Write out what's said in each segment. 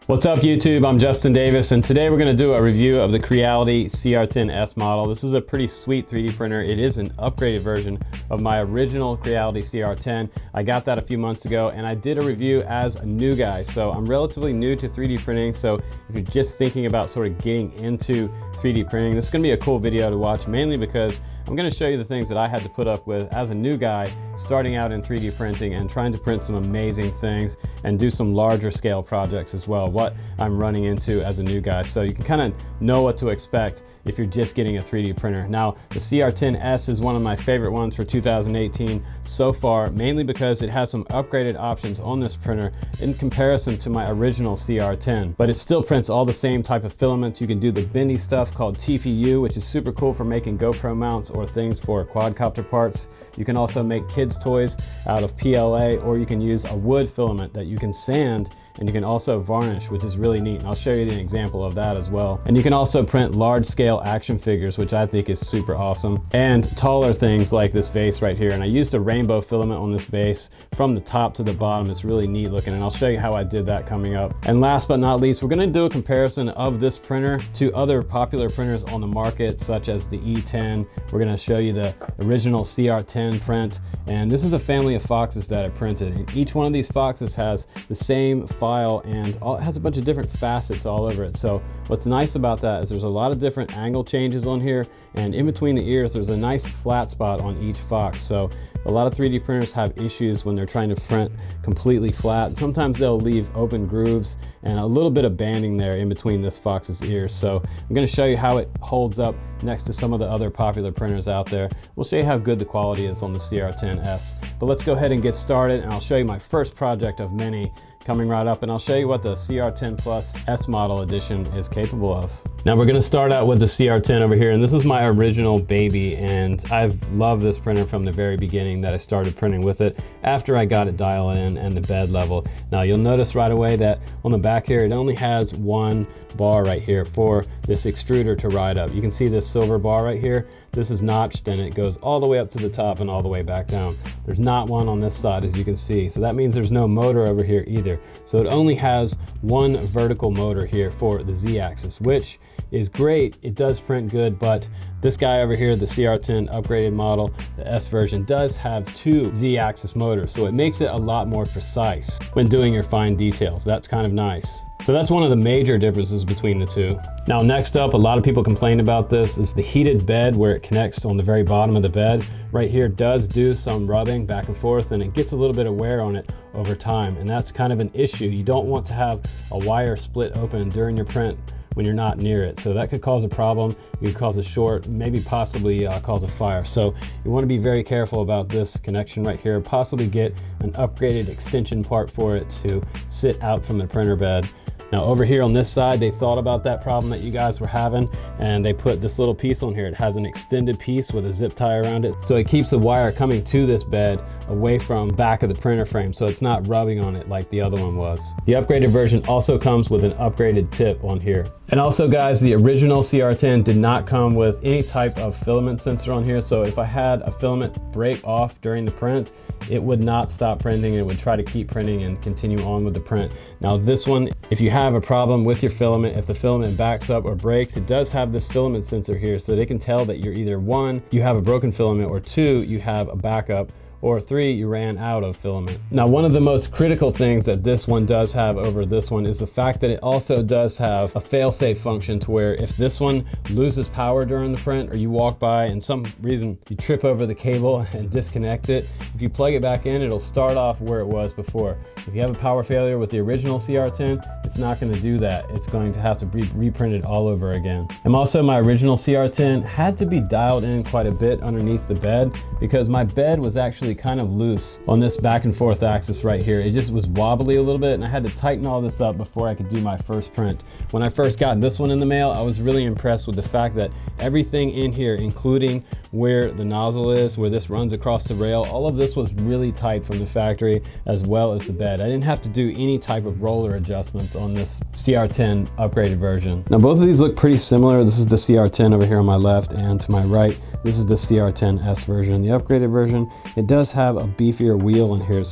What's up YouTube? I'm Justin Davis, and today we're going to do a review of the Creality CR10S model. This is a pretty sweet 3D printer. It is an upgraded version of my original Creality CR10. I got that a few months ago and I did a review as a new guy. So I'm relatively new to 3D printing, so if you're just thinking about sort of getting into 3D printing, this is going to be a cool video to watch, mainly because I'm going to show you the things that I had to put up with as a new guy starting out in 3D printing and trying to print some amazing things and do some larger scale projects as well, what I'm running into as a new guy. So you can kind of know what to expect if you're just getting a 3D printer. Now, the CR10S is one of my favorite ones for 2018 so far, mainly because it has some upgraded options on this printer in comparison to my original CR10. But it still prints all the same type of filaments. You can do the bendy stuff called TPU, which is super cool for making GoPro mounts or things for quadcopter parts. You can also make kids' toys out of PLA, or you can use a wood filament that you can sand and you can also varnish, which is really neat. And I'll show you an example of that as well. And you can also print large scale action figures, which I think is super awesome. And taller things like this vase right here. And I used a rainbow filament on this base from the top to the bottom. It's really neat looking. And I'll show you how I did that coming up. And last but not least, we're gonna do a comparison of this printer to other popular printers on the market, such as the E10. We're gonna show you the original CR10 print. And this is a family of Foxes that I printed. And each one of these Foxes has the same file and it has a bunch of different facets all over it. So what's nice about that is there's a lot of different angle changes on here, and in between the ears there's a nice flat spot on each Fox. So a lot of 3D printers have issues when they're trying to print completely flat. Sometimes they'll leave open grooves and a little bit of banding there in between this Fox's ears. So I'm going to show you how it holds up next to some of the other popular printers out there. We'll show you how good the quality is on the CR10S. But let's go ahead and get started, and I'll show you my first project of many coming right up, and I'll show you what the CR10 Plus S model edition is capable of. Now we're gonna start out with the CR10 over here, and this is my original baby, and I've loved this printer from the very beginning that I started printing with it after I got it dialed in and the bed level. Now you'll notice right away that on the back here, it only has one bar right here for this extruder to ride up. You can see this silver bar right here. This is notched and it goes all the way up to the top and all the way back down. There's not one on this side, as you can see. So that means there's no motor over here either. So it only has one vertical motor here for the Z-axis, which is great. It does print good, but this guy over here, the CR10 upgraded model, the S version, does have two Z-axis motors. So it makes it a lot more precise when doing your fine details. That's kind of nice. So that's one of the major differences between the two. Now next up, a lot of people complain about this, is the heated bed where it connects on the very bottom of the bed. Right here does do some rubbing back and forth, and it gets a little bit of wear on it over time, and that's kind of an issue. You don't want to have a wire split open during your print when you're not near it. So that could cause a problem. It could cause a short, maybe possibly cause a fire. So you want to be very careful about this connection right here. Possibly get an upgraded extension part for it to sit out from the printer bed. Now over here on this side, they thought about that problem that you guys were having, and they put this little piece on here. It has an extended piece with a zip tie around it. So it keeps the wire coming to this bed away from back of the printer frame, so it's not rubbing on it like the other one was. The upgraded version also comes with an upgraded tip on here. And also guys, the original CR10 did not come with any type of filament sensor on here. So if I had a filament break off during the print, it would not stop printing. It would try to keep printing and continue on with the print. Now this one, if you have a problem with your filament, if the filament backs up or breaks, it does have this filament sensor here, so that it can tell that you're either one, you have a broken filament, or two, you have a backup, or three, you ran out of filament. Now, one of the most critical things that this one does have over this one is the fact that it also does have a fail-safe function, to where if this one loses power during the print, or you walk by and some reason you trip over the cable and disconnect it, if you plug it back in, it'll start off where it was before. If you have a power failure with the original CR10, it's not gonna do that. It's going to have to be reprinted all over again. And also, my original CR10 had to be dialed in quite a bit underneath the bed, because my bed was actually kind of loose on this back and forth axis right here. It just was wobbly a little bit, and I had to tighten all this up before I could do my first print. When I first got this one in the mail, I was really impressed with the fact that everything in here, including where the nozzle is, where this runs across the rail, all of this was really tight from the factory, as well as the bed. I didn't have to do any type of roller adjustments on this CR10 upgraded version. Now both of these look pretty similar. This is the CR10 over here on my left, and to my right, this is the CR10S version. The upgraded version, it does have a beefier wheel in here,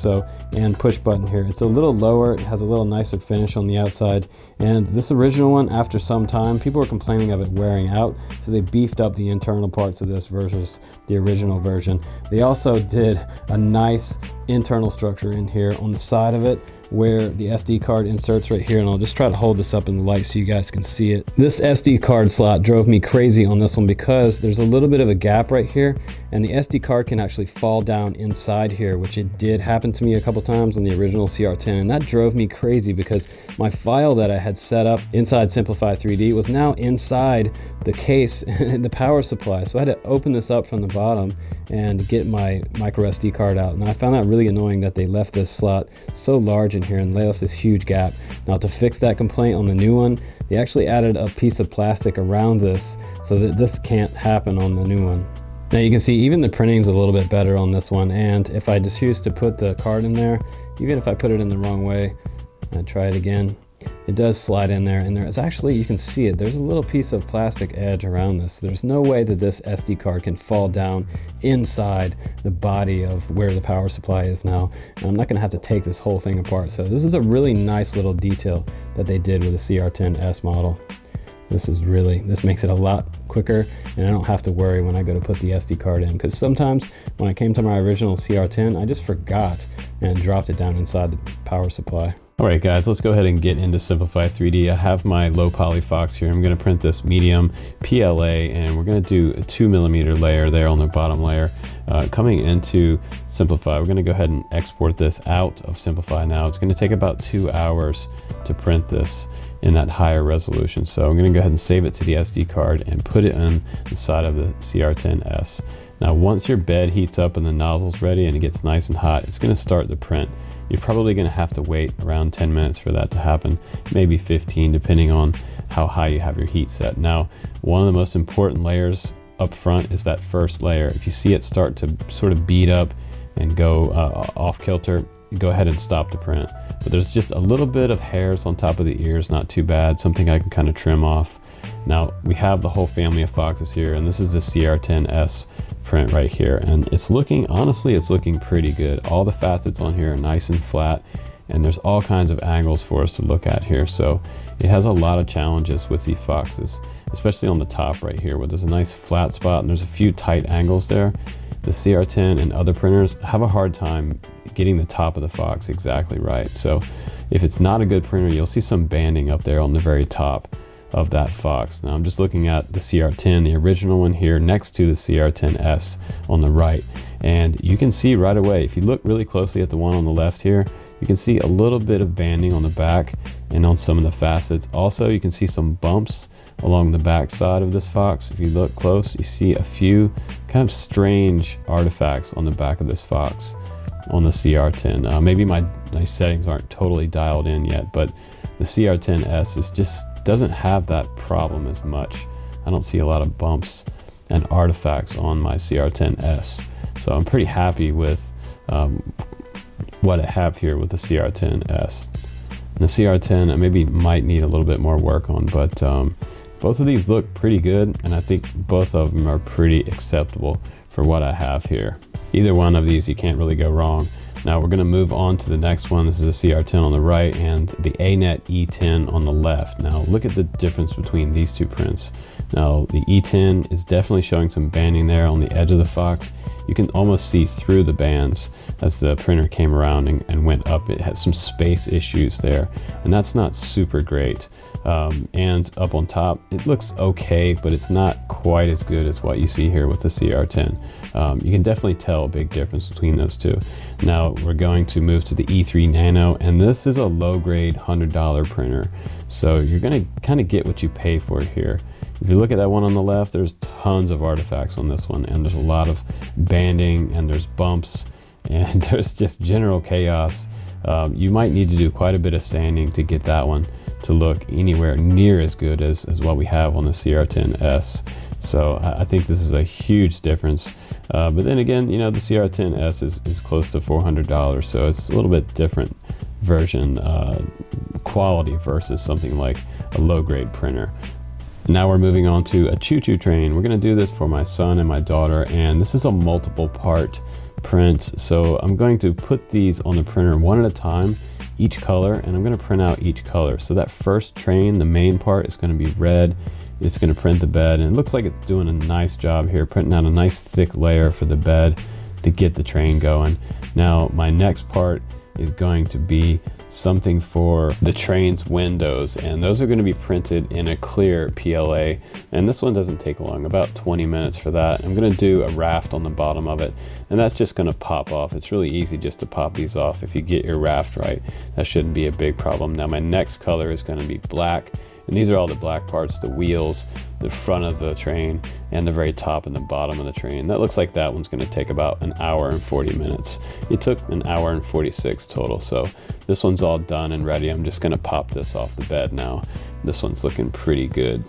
and push button here. It's a little lower, it has a little nicer finish on the outside, and this original one, after some time, people were complaining of it wearing out, so they beefed up the internal parts of this versus the original version. They also did a nice internal structure in here on the side of it where the SD card inserts right here, and I'll just try to hold this up in the light so you guys can see it. This SD card slot drove me crazy on this one because there's a little bit of a gap right here, and the SD card can actually fall down inside here, which it did happen to me a couple times on the original CR10, and that drove me crazy because my file that I had set up inside Simplify 3D was now inside the case and the power supply, so I had to open this up from the bottom and get my micro SD card out, and I found that really annoying that they left this slot so large in here and they left this huge gap. Now to fix that complaint on the new one, they actually added a piece of plastic around this so that this can't happen on the new one. Now you can see even the printing is a little bit better on this one, and if I just choose to put the card in there, even if I put it in the wrong way, and try it again, it does slide in there, and there's actually, you can see it, there's a little piece of plastic edge around this. There's no way that this SD card can fall down inside the body of where the power supply is now, and I'm not going to have to take this whole thing apart. So this is a really nice little detail that they did with the CR10S model. This makes it a lot quicker, and I don't have to worry when I go to put the SD card in, because sometimes when I came to my original CR10, I just forgot and dropped it down inside the power supply. Alright guys, let's go ahead and get into Simplify 3D. I have my low poly Fox here. I'm going to print this medium PLA, and we're going to do a 2mm layer there on the bottom layer. Coming into Simplify, we're going to go ahead and export this out of Simplify now. It's going to take about 2 hours to print this in that higher resolution. So I'm going to go ahead and save it to the SD card and put it on the side of the CR10S. Now once your bed heats up and the nozzle's ready and it gets nice and hot, it's going to start the print. You're probably going to have to wait around 10 minutes for that to happen, maybe 15 depending on how high you have your heat set. Now one of the most important layers up front is that first layer. If you see it start to sort of bead up and go off kilter, go ahead and stop the print. But there's just a little bit of hairs on top of the ears, not too bad, something I can kind of trim off. Now we have the whole family of Foxes here, and this is the CR10S print right here, and it's looking, honestly, it's looking pretty good. All the facets on here are nice and flat, and there's all kinds of angles for us to look at here. So it has a lot of challenges with these Foxes, especially on the top right here where there's a nice flat spot and there's a few tight angles there. The CR10 and other printers have a hard time getting the top of the Fox exactly right. So if it's not a good printer, you'll see some banding up there on the very top of that Fox. Now I'm just looking at the CR10, the original one here next to the CR10S on the right, and you can see right away, if you look really closely at the one on the left here, you can see a little bit of banding on the back and on some of the facets. Also, you can see some bumps along the back side of this Fox. If you look close, you see a few kind of strange artifacts on the back of this Fox on the CR10. Maybe my settings aren't totally dialed in yet, but the CR10S is just doesn't have that problem as much. I don't see a lot of bumps and artifacts on my CR10S. So I'm pretty happy with what I have here with the CR10S. And the CR10 I maybe might need a little bit more work on, but both of these look pretty good, and I think both of them are pretty acceptable for what I have here. Either one of these, you can't really go wrong. Now we're going to move on to the next one. This is a CR10 on the right and the ANET E10 on the left. Now look at the difference between these two prints. Now the E10 is definitely showing some banding there on the edge of the Fox. You can almost see through the bands as the printer came around and went up. It has some space issues there, and that's not super great. And up on top, it looks okay, but it's not quite as good as what you see here with the CR10. You can definitely tell a big difference between those two. Now we're going to move to the E3D NANO, and this is a low-grade $100 printer. So you're going to kind of get what you pay for here. If you look at that one on the left, there's tons of artifacts on this one, and there's a lot of banding, and there's bumps, and there's just general chaos. You might need to do quite a bit of sanding to get that one to look anywhere near as good as what we have on the CR10S. So I think this is a huge difference. But then again, you know, the CR10S is close to $400, so it's a little bit different version quality versus something like a low-grade printer. Now we're moving on to a choo-choo train. We're gonna do this for my son and my daughter, and this is a multiple part print. So I'm going to put these on the printer one at a time, each color, and I'm gonna print out each color. So that first train, the main part, is gonna be red. It's gonna print the bed, and it looks like it's doing a nice job here, printing out a nice thick layer for the bed to get the train going. Now my next part is going to be something for the train's windows, and those are going to be printed in a clear PLA, and this one doesn't take long, about 20 minutes for that. I'm going to do a raft on the bottom of it, and that's just going to pop off. It's really easy just to pop these off. If you get your raft right, that shouldn't be a big problem. Now my next color is going to be black, and these are all the black parts, the wheels, the front of the train, and the very top and the bottom of the train. That looks like that one's gonna take about 1 hour and 40 minutes. It took 1 hour and 46 total, so this one's all done and ready. I'm just gonna pop this off the bed now. This one's looking pretty good.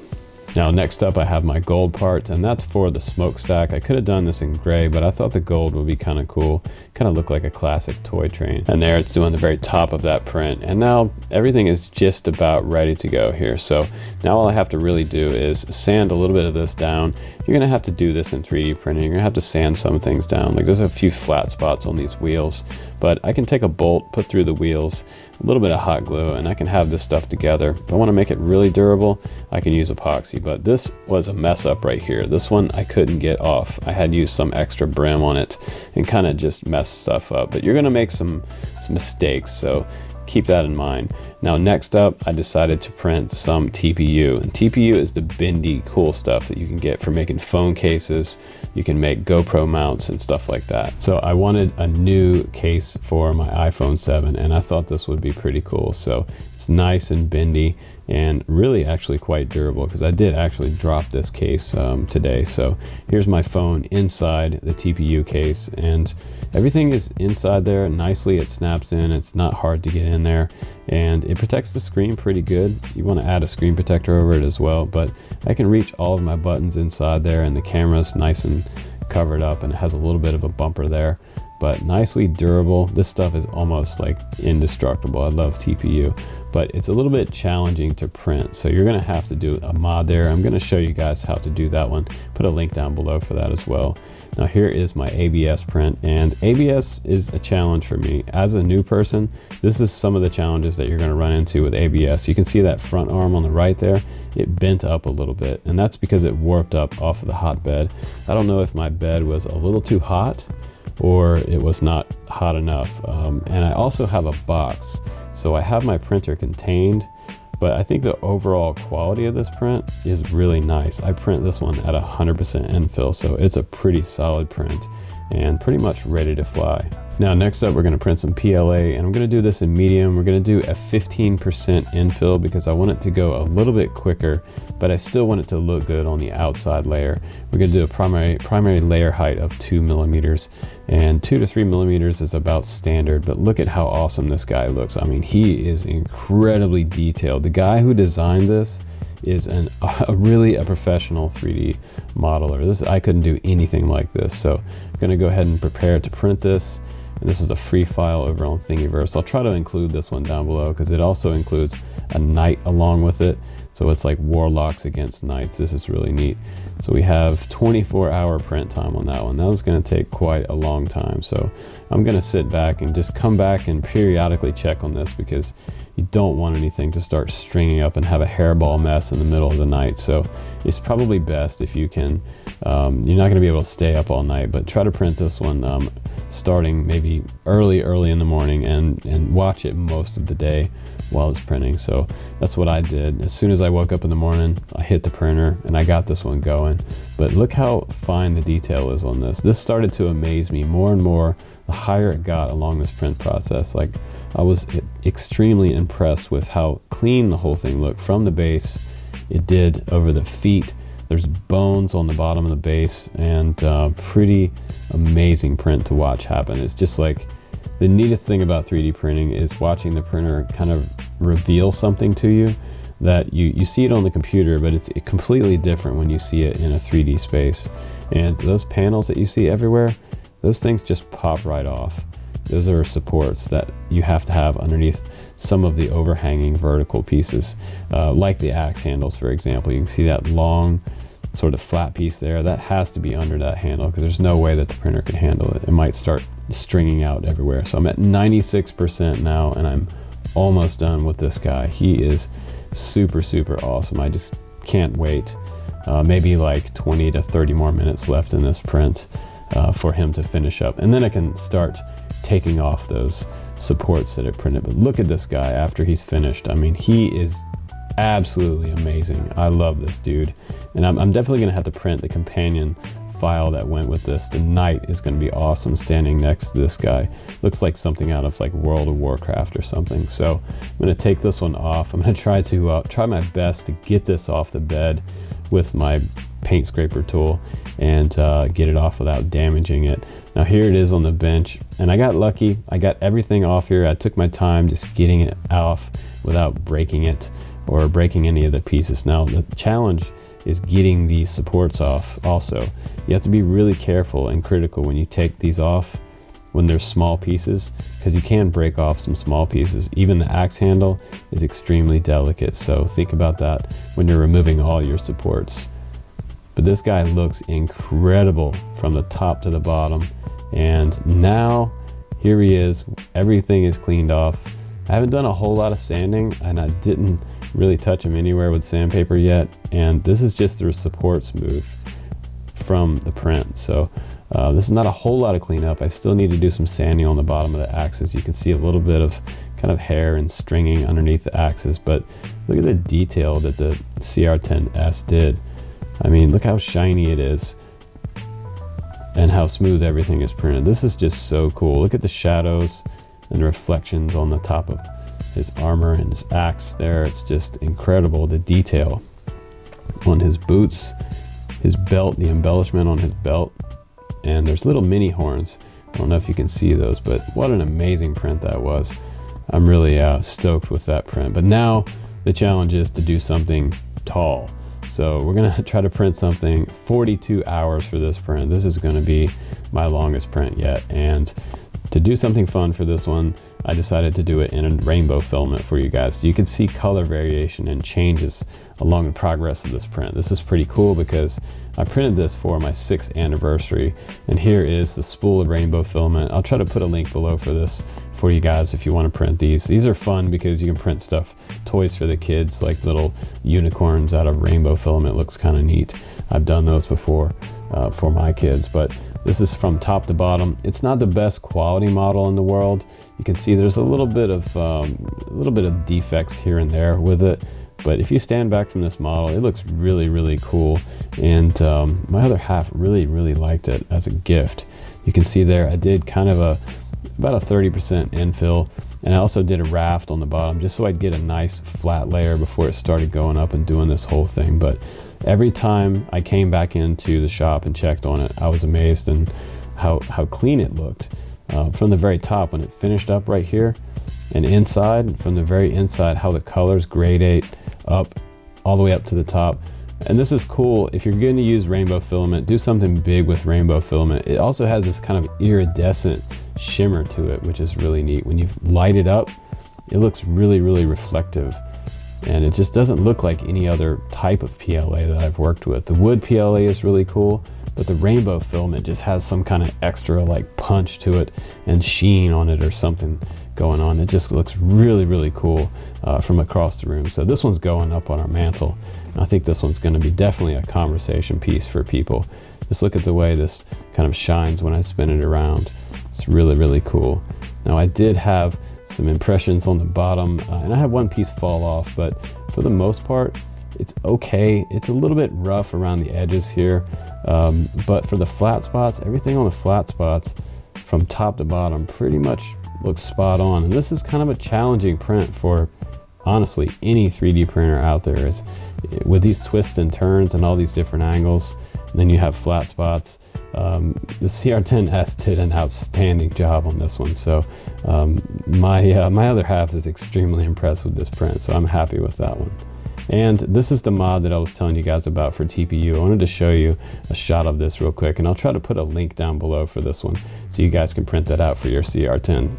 Now next up I have my gold parts, and that's for the smokestack. I could have done this in gray, but I thought the gold would be kind of cool. Kind of look like a classic toy train. And there it's doing the very top of that print. And now everything is just about ready to go here. So now all I have to really do is sand a little bit of this down. You're gonna have to do this in 3D printing. You're gonna have to sand some things down. Like there's a few flat spots on these wheels, but I can take a bolt, put through the wheels, a little bit of hot glue, and I can have this stuff together. If I want to make it really durable, I can use epoxy, but this was a mess up right here. This one I couldn't get off. I had used some extra brim on it and kind of just messed stuff up, but you're going to make some mistakes, so keep that in mind. Now next up, I decided to print some TPU. And TPU is the bendy, cool stuff that you can get for making phone cases. You can make GoPro mounts and stuff like that. So I wanted a new case for my iPhone 7, and I thought this would be pretty cool. So it's nice and bendy and really actually quite durable, because I did actually drop this case today. So here's my phone inside the TPU case, and everything is inside there nicely. It snaps in, it's not hard to get in there, and it protects the screen pretty good. You want to add a screen protector over it as well, but I can reach all of my buttons inside there, and the camera's nice and covered up, and it has a little bit of a bumper there, but nicely durable. This stuff is almost like indestructible. I love TPU, but it's a little bit challenging to print, so you're gonna have to do a mod there. I'm gonna show you guys how to do that one. Put a link down below for that as well. Now here is my ABS print, and ABS is a challenge for me. As a new person, this is some of the challenges that you're gonna run into with ABS. You can see that front arm on the right there, it bent up a little bit, and that's because it warped up off of the hot bed. I don't know if my bed was a little too hot or it was not hot enough. And I also have a box, so I have my printer contained, but I think the overall quality of this print is really nice. I print this one at 100% infill, so it's a pretty solid print and pretty much ready to fly. Now next up, we're gonna print some PLA, and I'm gonna do this in medium. We're gonna do a 15% infill because I want it to go a little bit quicker, but I still want it to look good on the outside layer. We're gonna do a primary layer height of 2 millimeters, and 2 to 3 millimeters is about standard, but look at how awesome this guy looks. I mean, he is incredibly detailed. The guy who designed this is really a professional 3D modeler. I couldn't do anything like this, so I'm gonna go ahead and prepare to print this. And this is a free file over on Thingiverse. I'll try to include this one down below because it also includes a knight along with it. So it's like warlocks against knights. This is really neat. So we have 24-hour print time on that one. That was gonna take quite a long time. So I'm gonna sit back and just come back and periodically check on this, because you don't want anything to start stringing up and have a hairball mess in the middle of the night. So it's probably best if you can, you're not gonna be able to stay up all night, but try to print this one starting maybe early in the morning and watch it most of the day while it's printing. So that's what I did. As soon as I woke up in the morning, I hit the printer and I got this one going. But look how fine the detail is on this. This started to amaze me more and more the higher it got along this print process. Like, I was extremely impressed with how clean the whole thing looked from the base. It did over the feet. There's bones on the bottom of the base, and pretty amazing print to watch happen. It's just like, the neatest thing about 3D printing is watching the printer kind of reveal something to you that you see it on the computer, but it's completely different when you see it in a 3D space. And those panels that you see everywhere, those things just pop right off. those are supports that you have to have underneath some of the overhanging vertical pieces, like the axe handles, for example. You can see that long sort of flat piece there. That has to be under that handle because there's no way that the printer can handle it. It might start stringing out everywhere. So I'm at 96% now, and I'm almost done with this guy. He is super, super awesome. I just can't wait. Maybe like 20 to 30 more minutes left in this print for him to finish up. And then I can start taking off those supports that it printed. But look at this guy after he's finished. I mean, he is absolutely amazing. I love this dude. And I'm definitely gonna have to print the companion file that went with this. The knight is gonna be awesome standing next to this guy. Looks like something out of like World of Warcraft or something. So I'm gonna take this one off. I'm gonna try my best to get this off the bed with my paint scraper tool and get it off without damaging it. Now here it is on the bench, and I got lucky. I got everything off here. I took my time just getting it off without breaking it or breaking any of the pieces. Now the challenge is getting these supports off also. You have to be really careful and critical when you take these off when they're small pieces, because you can break off some small pieces. Even the axe handle is extremely delicate, so think about that when you're removing all your supports. But this guy looks incredible from the top to the bottom. And now here he is, everything is cleaned off. I haven't done a whole lot of sanding, and I didn't really touch him anywhere with sandpaper yet. And this is just the supports moved from the print. So this is not a whole lot of cleanup. I still need to do some sanding on the bottom of the axis. You can see a little bit of kind of hair and stringing underneath the axis, but look at the detail that the CR10S did. I mean, look how shiny it is and how smooth everything is printed. This is just so cool. Look at the shadows and the reflections on the top of his armor and his axe there. It's just incredible, the detail on his boots, his belt, the embellishment on his belt, and there's little mini horns. I don't know if you can see those, but what an amazing print that was. I'm really stoked with that print. But now the challenge is to do something tall. So we're gonna try to print something 42 hours for this print. This is gonna be my longest print yet. And to do something fun for this one, I decided to do it in a rainbow filament for you guys. So you can see color variation and changes along the progress of this print. This is pretty cool because I printed this for my 6th anniversary. And here is the spool of rainbow filament. I'll try to put a link below for this for you guys if you want to print these. These are fun because you can print stuff, toys for the kids, like little unicorns out of rainbow filament. Looks kind of neat. I've done those before for my kids, but this is from top to bottom. It's not the best quality model in the world. You can see there's a little bit of defects here and there with it, but if you stand back from this model, it looks really, really cool. And my other half really, really liked it as a gift. You can see there I did kind of about a 30% infill, and I also did a raft on the bottom just so I'd get a nice flat layer before it started going up and doing this whole thing. But every time I came back into the shop and checked on it, I was amazed and how clean it looked. From the very top when it finished up right here, and inside, from the very inside, how the colors gradate up all the way up to the top. And this is cool. If you're going to use rainbow filament, do something big with rainbow filament. It also has this kind of iridescent shimmer to it, which is really neat. When you light it up, it looks really, really reflective. And it just doesn't look like any other type of PLA that I've worked with. The wood PLA is really cool, but the rainbow filament just has some kind of extra like punch to it and sheen on it or something going on. It just looks really, really cool from across the room. So this one's going up on our mantle. And I think this one's going to be definitely a conversation piece for people. Just look at the way this kind of shines when I spin it around. It's really, really cool. Now I did have some impressions on the bottom and I had one piece fall off, but for the most part, it's okay. It's a little bit rough around the edges here, but for the flat spots, everything on the flat spots from top to bottom pretty much looks spot on. And this is kind of a challenging print for honestly any 3D printer out there, is with these twists and turns and all these different angles, and then you have flat spots. The CR10S did an outstanding job on this one. So my other half is extremely impressed with this print, so I'm happy with that one. And this is the mod that I was telling you guys about for TPU. I wanted to show you a shot of this real quick, and I'll try to put a link down below for this one so you guys can print that out for your CR10.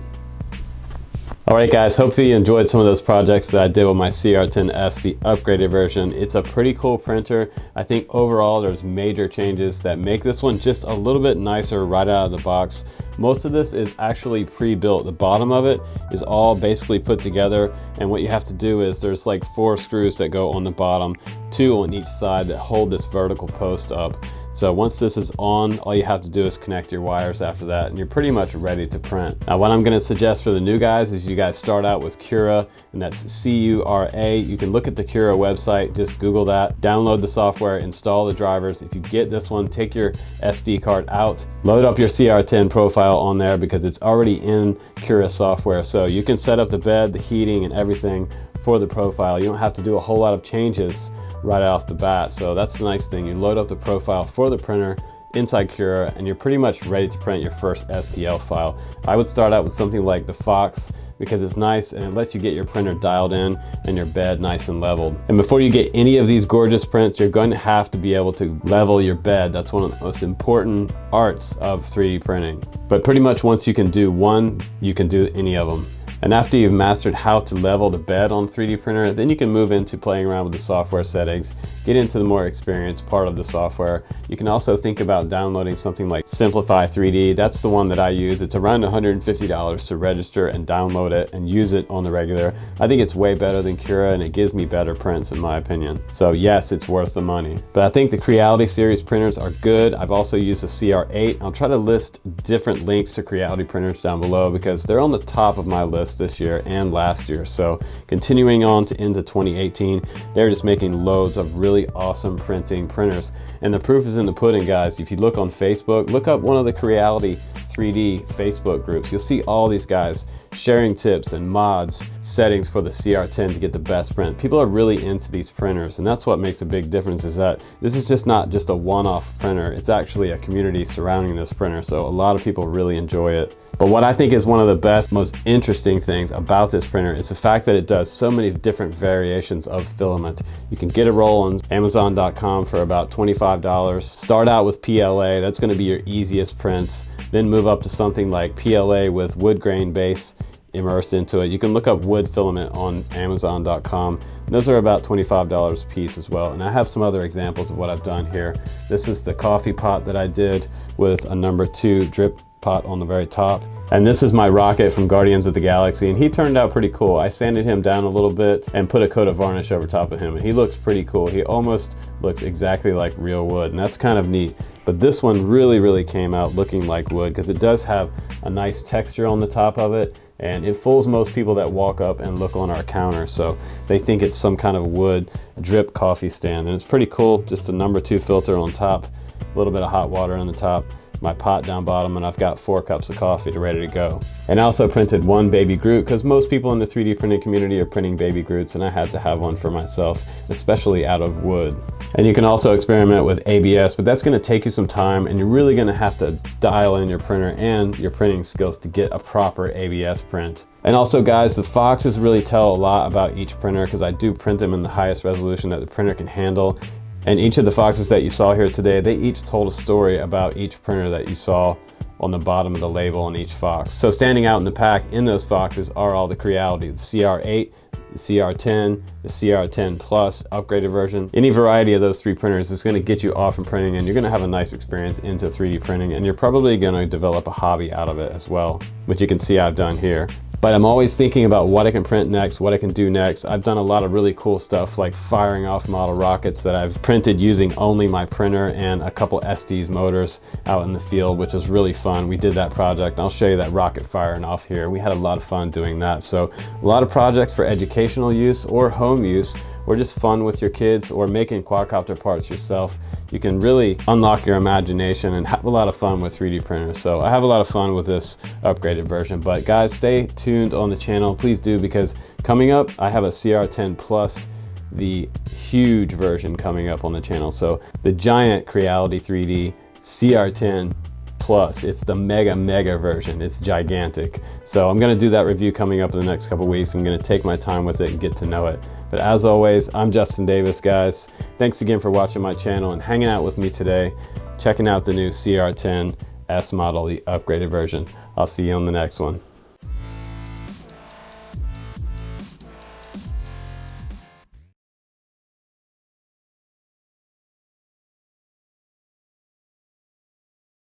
All right guys, hopefully you enjoyed some of those projects that I did with my CR10S, the upgraded version. It's a pretty cool printer. I think overall there's major changes that make this one just a little bit nicer right out of the box. Most of this is actually pre-built. The bottom of it is all basically put together, and what you have to do is there's like 4 screws that go on the bottom, 2 on each side that hold this vertical post up. So once this is on, all you have to do is connect your wires after that, and you're pretty much ready to print. Now what I'm gonna suggest for the new guys is you guys start out with Cura, and that's C-U-R-A. You can look at the Cura website, just Google that, download the software, install the drivers. If you get this one, take your SD card out, load up your CR10 profile on there because it's already in Cura software. So you can set up the bed, the heating, and everything for the profile. You don't have to do a whole lot of changes right off the bat. So that's the nice thing. You load up the profile for the printer inside Cura, and you're pretty much ready to print your first STL file. I would start out with something like the Fox because it's nice and it lets you get your printer dialed in and your bed nice and leveled. And before you get any of these gorgeous prints, you're going to have to be able to level your bed. That's one of the most important arts of 3D printing. But pretty much once you can do one, you can do any of them. And after you've mastered how to level the bed on 3D printer, then you can move into playing around with the software settings, get into the more experienced part of the software. You can also think about downloading something like Simplify 3D. That's the one that I use. It's around $150 to register and download it and use it on the regular. I think it's way better than Cura, and it gives me better prints in my opinion. So yes, it's worth the money. But I think the Creality series printers are good. I've also used the CR8. I'll try to list different links to Creality printers down below because they're on the top of my list this year and last year. So continuing on to into 2018, they're just making loads of really awesome printing printers. And the proof is in the pudding, guys. If you look on Facebook, look up one of the Creality3D Facebook groups. You'll see all these guys sharing tips and mods, settings for the CR10 to get the best print. People are really into these printers, and that's what makes a big difference, is that this is just not just a one-off printer. It's actually a community surrounding this printer, so a lot of people really enjoy it. But what I think is one of the best, most interesting things about this printer is the fact that it does so many different variations of filament. You can get a roll on Amazon.com for about $25. Start out with PLA, that's going to be your easiest prints. Then move up to something like PLA with wood grain base immersed into it. You can look up wood filament on Amazon.com. Those are about $25 a piece as well. And I have some other examples of what I've done here. This is the coffee pot that I did with a #2 drip pot on the very top. And this is my rocket from Guardians of the Galaxy, and he turned out pretty cool. I sanded him down a little bit and put a coat of varnish over top of him, and he looks pretty cool. He almost looks exactly like real wood, and that's kind of neat. But this one really came out looking like wood because it does have a nice texture on the top of it, and it fools most people that walk up and look on our counter. So they think it's some kind of wood drip coffee stand, and it's pretty cool. Just a #2 filter on top, a little bit of hot water on the top, my pot down bottom, and I've got 4 cups of coffee ready to go. And I also printed one baby Groot because most people in the 3D printing community are printing baby Groots, and I had to have one for myself, especially out of wood. And you can also experiment with ABS, but that's going to take you some time, and you're really going to have to dial in your printer and your printing skills to get a proper ABS print. And also guys, the Foxes really tell a lot about each printer because I do print them in the highest resolution that the printer can handle. And each of the Foxes that you saw here today, they each told a story about each printer that you saw on the bottom of the label on each Fox. So standing out in the pack in those Foxes are all the Creality, the CR8, the CR10, the CR10 Plus upgraded version. Any variety of those 3 printers is going to get you off from printing, and you're going to have a nice experience into 3D printing, and you're probably going to develop a hobby out of it as well, which you can see I've done here. But I'm always thinking about what I can print next, what I can do next. I've done a lot of really cool stuff like firing off model rockets that I've printed using only my printer and a couple Estes motors out in the field, which was really fun. We did that project. I'll show you that rocket firing off here. We had a lot of fun doing that. So a lot of projects for educational use or home use, or just fun with your kids, or making quadcopter parts yourself. You can really unlock your imagination and have a lot of fun with 3D printers. So I have a lot of fun with this upgraded version. But guys, stay tuned on the channel, please do, because coming up I have a CR10 Plus, the huge version coming up on the channel. So the giant Creality3D CR10 Plus. It's the mega version. It's gigantic. So I'm gonna do that review coming up in the next couple weeks. I'm gonna take my time with it and get to know it. But as always, I'm Justin Davis, guys. Thanks again for watching my channel and hanging out with me today, checking out the new CR10S model, the upgraded version. I'll see you on the next one.